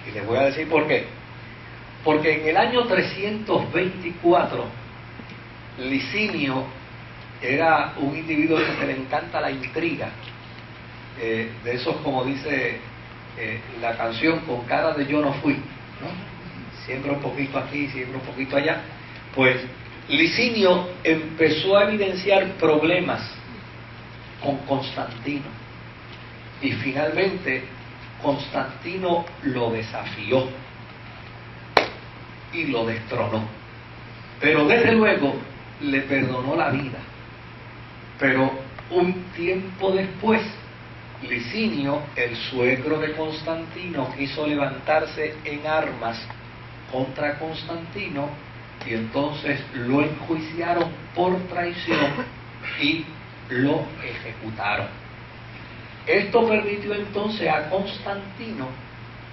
Y les voy a decir por qué. Porque en el año 324, Licinio era un individuo que le encanta la intriga, de esos, como dice la canción, con cara de yo no fui, ¿no? Siempre un poquito aquí, siempre un poquito allá. Pues Licinio empezó a evidenciar problemas con Constantino, y finalmente Constantino lo desafió y lo destronó, pero desde luego le perdonó la vida. Pero un tiempo después, Licinio, el suegro de Constantino, quiso levantarse en armas contra Constantino, y entonces lo enjuiciaron por traición y lo ejecutaron. Esto permitió entonces a Constantino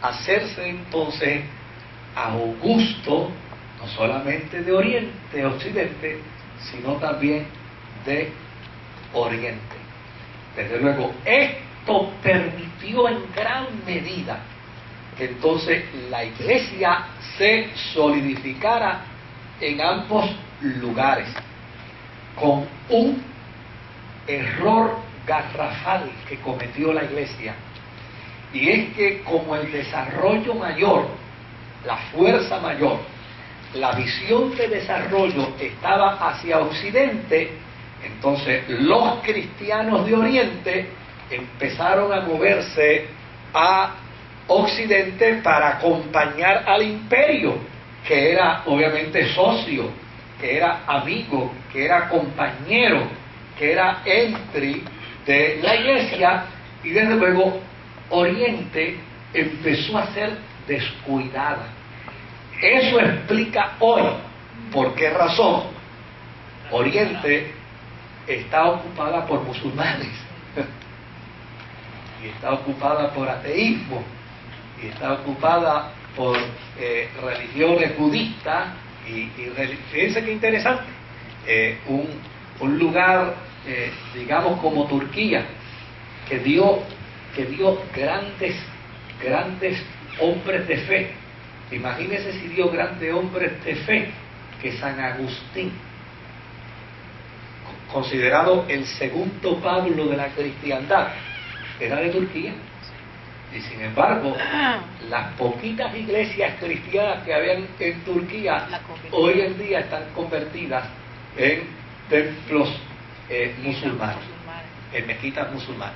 hacerse entonces Augusto, no solamente de Oriente, Occidente, sino también de Oriente. Desde luego, esto permitió en gran medida que entonces la Iglesia se solidificara en ambos lugares, con un error garrafal que cometió la Iglesia, y es que como el desarrollo mayor, la fuerza mayor, la visión de desarrollo estaba hacia Occidente, entonces los cristianos de Oriente empezaron a moverse a Occidente para acompañar al imperio, que era obviamente socio, que era amigo, que era compañero, que era entry de la Iglesia. Y desde luego Oriente empezó a ser descuidada. Eso explica hoy por qué razón Oriente está ocupada por musulmanes y está ocupada por ateísmo y está ocupada por religiones budistas y fíjense qué interesante, un lugar digamos como Turquía, que dio grandes hombres de fe. Imagínense si dio grandes hombres de fe que San Agustín, considerado el segundo Pablo de la cristiandad, era de Turquía. Y sin embargo, las poquitas iglesias cristianas que habían en Turquía hoy en día están convertidas en templos musulmanes, en mezquitas musulmanas.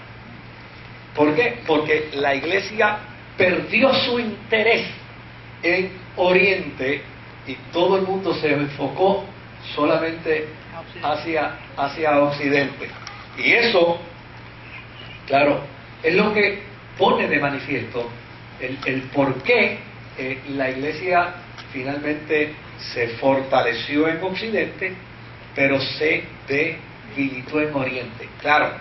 ¿Por qué? Porque la Iglesia perdió su interés en Oriente y todo el mundo se enfocó solamente hacia Occidente. Y eso, claro, es lo que pone de manifiesto el por qué la Iglesia finalmente se fortaleció en Occidente, pero se debilitó en Oriente. Claro,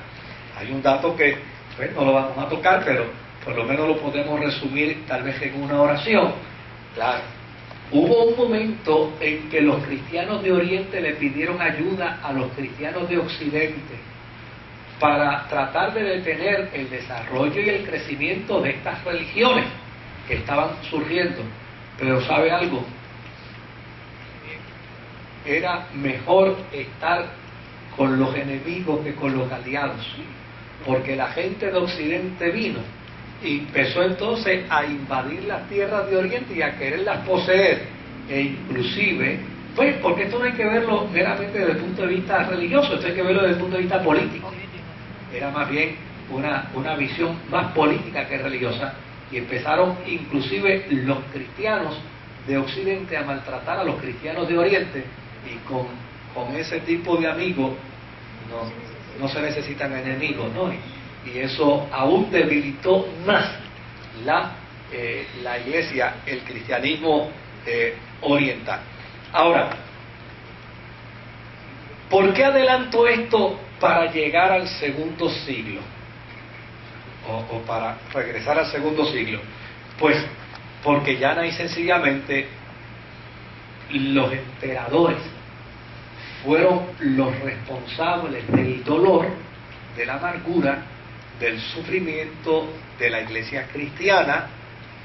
hay un dato que pues, no lo vamos a tocar, pero por lo menos lo podemos resumir tal vez en una oración. Claro, hubo un momento en que los cristianos de Oriente le pidieron ayuda a los cristianos de Occidente para tratar de detener el desarrollo y el crecimiento de estas religiones que estaban surgiendo. Pero ¿sabe algo? Era mejor estar con los enemigos que con los aliados, porque la gente de Occidente vino y empezó entonces a invadir las tierras de Oriente y a quererlas poseer, e inclusive, pues, porque esto no hay que verlo meramente desde el punto de vista religioso, esto hay que verlo desde el punto de vista político. Era más bien una visión más política que religiosa, y empezaron inclusive los cristianos de Occidente a maltratar a los cristianos de Oriente, y con ese tipo de amigos no se necesitan enemigos, ¿no? Y eso aún debilitó más la Iglesia, el cristianismo oriental. Ahora, ¿por qué adelanto esto para llegar al segundo siglo? O para regresar al segundo siglo. Pues porque llana y sencillamente los emperadores fueron los responsables del dolor, de la amargura, del sufrimiento de la Iglesia cristiana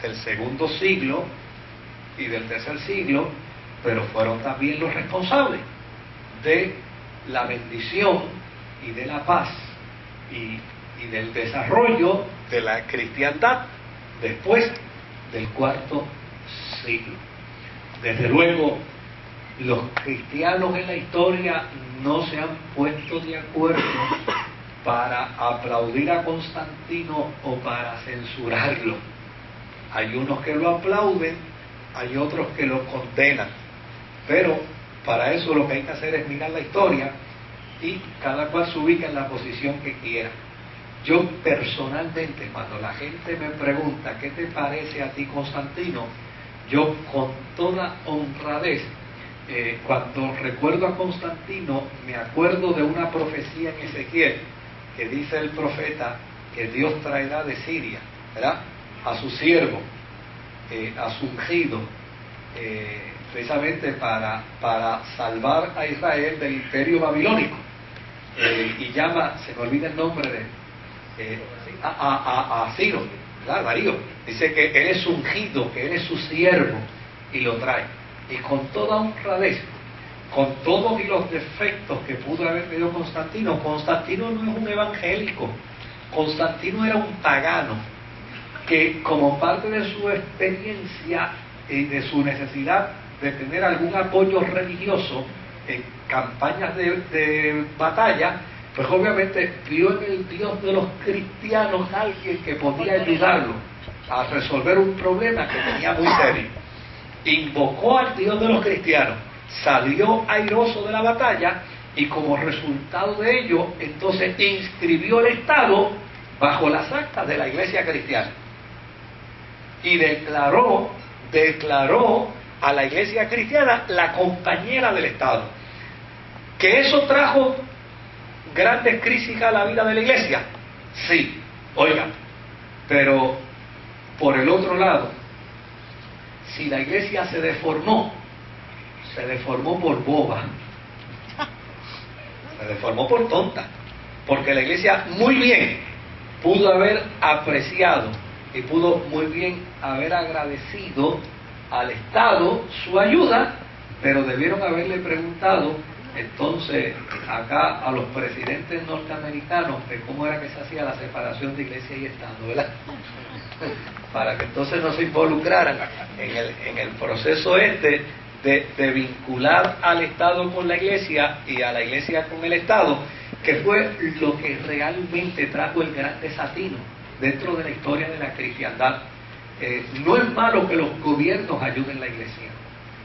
del segundo siglo y del tercer siglo, pero fueron también los responsables de la bendición y de la paz y del desarrollo de la cristiandad después del cuarto siglo. Desde luego, los cristianos en la historia no se han puesto de acuerdo para aplaudir a Constantino o para censurarlo. Hay unos que lo aplauden, hay otros que lo condenan, pero para eso lo que hay que hacer es mirar la historia y cada cual se ubica en la posición que quiera. Yo personalmente, cuando la gente me pregunta ¿qué te parece a ti Constantino?, yo con toda honradez, cuando recuerdo a Constantino, me acuerdo de una profecía en Ezequiel que dice el profeta que Dios traerá de Siria, ¿verdad?, a su siervo, a su ungido, precisamente para salvar a Israel del imperio babilónico, y llama, se me olvida el nombre de a Ciro, ¿verdad?, Darío. Dice que él es ungido, que él es su siervo, y lo trae. Y con toda honradez, con todos y los defectos que pudo haber tenido Constantino, Constantino no es un evangélico, Constantino era un pagano, que como parte de su experiencia y de su necesidad de tener algún apoyo religioso en campañas de batalla, pues obviamente vio en el Dios de los cristianos a alguien que podía ayudarlo a resolver un problema que tenía muy serio. Invocó al Dios de los cristianos, salió airoso de la batalla y como resultado de ello, entonces inscribió el Estado bajo las actas de la Iglesia cristiana y declaró a la Iglesia cristiana la compañera del Estado. ¿Que eso trajo grandes crisis a la vida de la Iglesia? Sí, oiga, pero por el otro lado, si la Iglesia se deformó por boba, se deformó por tonta, porque la Iglesia muy bien pudo haber apreciado y pudo muy bien haber agradecido al Estado su ayuda, pero debieron haberle preguntado entonces acá a los presidentes norteamericanos de cómo era que se hacía la separación de Iglesia y Estado, ¿verdad? Para que entonces no se involucraran en el proceso de vincular al Estado con la Iglesia y a la Iglesia con el Estado, que fue lo que realmente trajo el gran desatino dentro de la historia de la cristiandad. No es malo que los gobiernos ayuden a la Iglesia,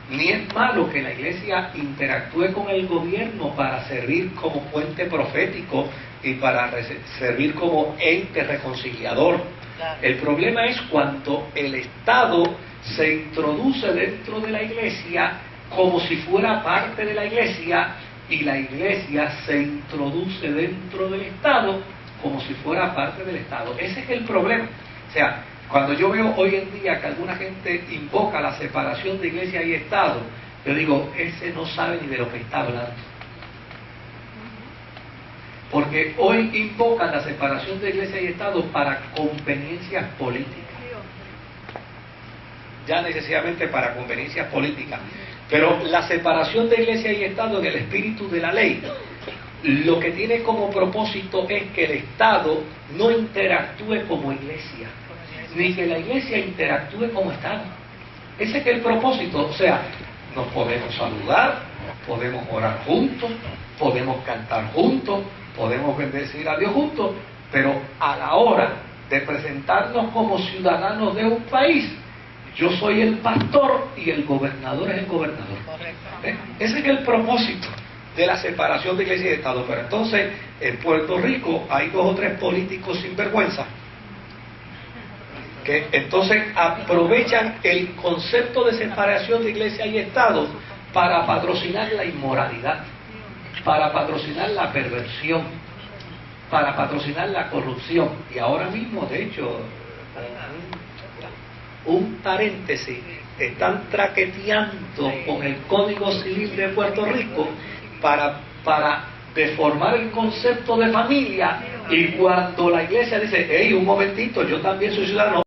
ni es malo que la Iglesia interactúe con el gobierno para servir como puente profético y para servir como ente reconciliador. El problema es cuando el Estado se introduce dentro de la Iglesia como si fuera parte de la Iglesia y la Iglesia se introduce dentro del Estado como si fuera parte del Estado. Ese es el problema. O sea, cuando yo veo hoy en día que alguna gente invoca la separación de Iglesia y Estado, yo digo, ese no sabe ni de lo que está hablando. Porque hoy invocan la separación de Iglesia y Estado para conveniencias políticas. Ya necesariamente para conveniencias políticas. Pero la separación de Iglesia y Estado en el espíritu de la ley, lo que tiene como propósito es que el Estado no interactúe como Iglesia, ni que la Iglesia interactúe como Estado. Ese es el propósito. O sea, nos podemos saludar, podemos orar juntos, podemos cantar juntos, podemos bendecir a Dios juntos, pero a la hora de presentarnos como ciudadanos de un país, yo soy el pastor y el gobernador es el gobernador. Ese es el propósito de la separación de Iglesia y de Estado. Pero entonces, en Puerto Rico hay 2 o 3 políticos sinvergüenza que entonces aprovechan el concepto de separación de Iglesia y Estado para patrocinar la inmoralidad, para patrocinar la perversión, para patrocinar la corrupción. Y ahora mismo, de hecho, un paréntesis, están traqueteando con el Código Civil de Puerto Rico para deformar el concepto de familia, y cuando la Iglesia dice, hey, un momentito, yo también soy ciudadano,